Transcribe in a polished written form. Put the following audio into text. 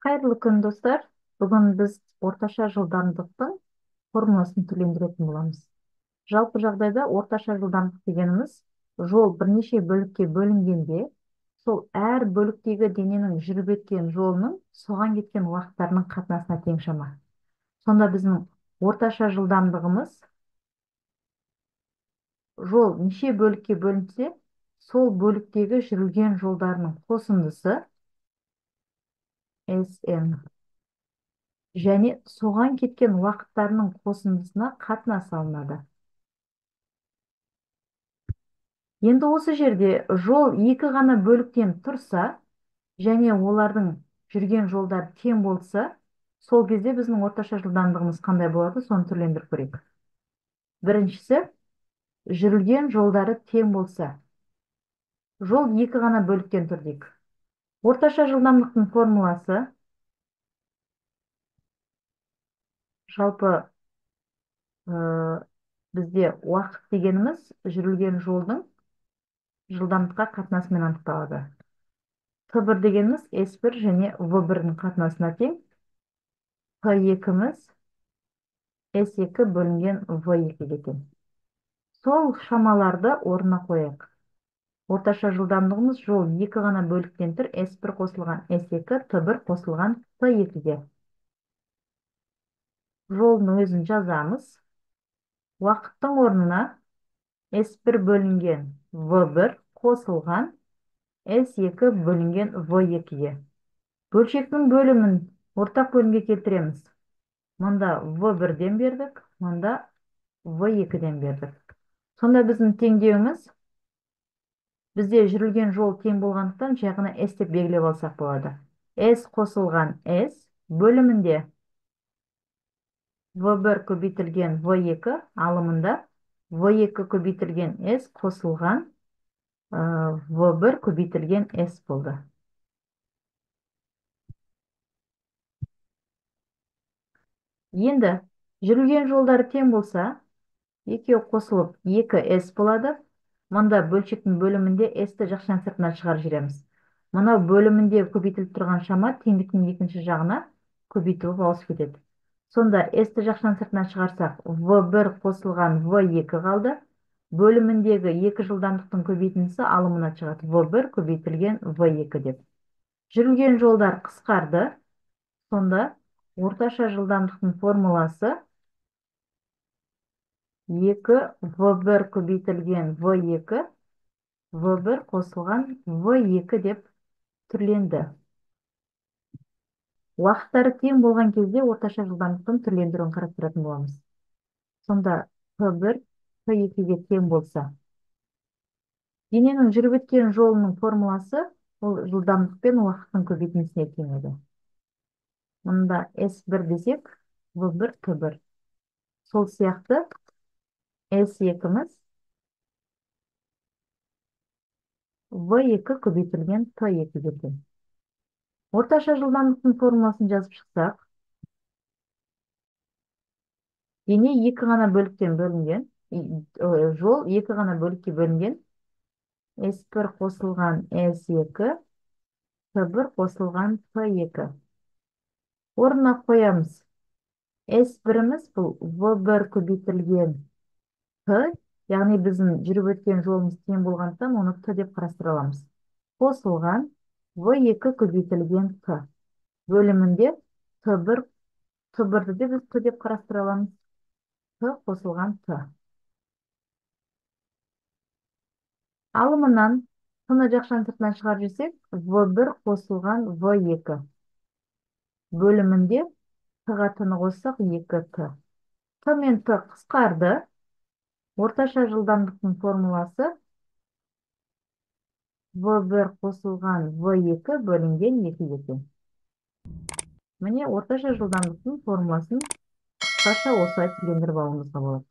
Кайырлы күн, достар. Бүгін біз орташа жылдамдықтың формуласын түрлендіретін боламыз. Жалпы жағдайда орташа жылдамдық дегеніміз жол бірнеше бөлікке бөлінгенде, сол әр бөліктегі дененің жүріп өткен жолының соған кеткен уақыттарының қатынасына тең шама. Сонда біздің орташа жылдамдығымыз жол неше бөлікке бөлінсе, сол бөліктегі жүрілген жолдарының қосындысы SN және соған кеткен уақыттарының қосындысына қатынас алынады. Енді осы жерде жол екі ғана бөліктен тұрса және олардың жүрген жолдар тең болса, сол кезде біздің орташа жылдамдығымыз қандай болады, соны түрлендіріп көрейік. Біріншісі, жүрілген жолдары тең болса. Жол екі ғана бөліктен тұр дейік. Орташа жылдамдықтың формуласы жалпы бізде уақыт дегеніміз жүрілген жолдың жылдамдыққа қатынасымен анықталады. Т1 дегеніміз S1 және V1-ның қатынасына тең. Т2-міз S2 бөлінген V2-ге тең. Сол шамаларды орнына қояйық. Орташа жылдамдығымыз жол екі ғана бөліктен тұр. S1 қосылған S2, Т1 қосылған Т2-ге. Жолдың өзін жазамыз. Уақыттың орнына S1 бөлінген V1 қосылған S2 бөлінген V2-ге. Бөлшектің бөлімін ортақ бөлімге келтіреміз. Мұнда V1-ден бердік, мұнда V2-ден бердік. Сонда біздің теңдеуіміз бізде жүрілген жол тең болғандықтан жай ғана S деп белгілеп алсақ болады. S қосылған S бөлімінде V1 көбейтілген V2 алымында V2 көбейтілген S қосылған V1 көбейтілген S болды. Енді жүрілген жолдары тең болса, екеуі қосылып 2S болады. Мұнда бөлшектің бөлімінде S-ті жақшаның сыртына шығарып жібереміз. Мынау бөлімінде көбейтіліп тұрған шама теңдіктің екінші жағына көбейтіліп ауысып кетеді. Сонда S-ті жақшаның сыртына шығарсақ, V1 қосылған V2 қалды. Бөліміндегі екі жылдамдықтың көбейтіндісі алымына шығады. V1 көбейтілген V2 деп. Жүрілген жолдар қысқарды. Сонда орташа жылдамдықтың формуласы 2 V1 көбейтілген V2, V1 қосылған V2 деп түрленді. Уақыттары тең болған кезде орташа жылдамдықтың түрлендіруін қарастыратын боламыз. Сонда Т1 Т2-ге тең болса, дененің жүріп өткен жолының формуласы ол жылдамдық пен уақыттың көбейтіндісіне тең еді. Мұнда S1 десек, V1 Т1. Сол сияқты S2-міз V2 көбейтілген Т2-ге тең. Орташа жылдамдықтың формуласын жазып шықсақ, дене екі ғана бөліктен бөлінген, жол екі ғана бөлікке бөлінген. S1 қосылған S2, Т1 қосылған Т2. Орнына қоямыз. S1-міз бұл V1 көбейтілген Т, яғни біздің жүріп өткен жолымыз тең болғандықтан оны Т деп қарастыра аламыз. Қосылған V2 көбейтілген Т. Бөлімінде Т1-ді де біз Т деп қарастыра аламыз. Т қосылған Т. Алымынан Т-ны жақшаның сыртынан шығарып жіберсек, V1 қосылған V2. Бөлімінде Т-ға Т-ны қоссақ 2Т. Т мен Т қысқарды. Орташа жылдамдықтың формуласы V1 қосылған V2 бөлінген 2-ге тең. Міне орташа жылдамдықтың формуласын қысқаша осылай түрлендіріп алуымызға болады.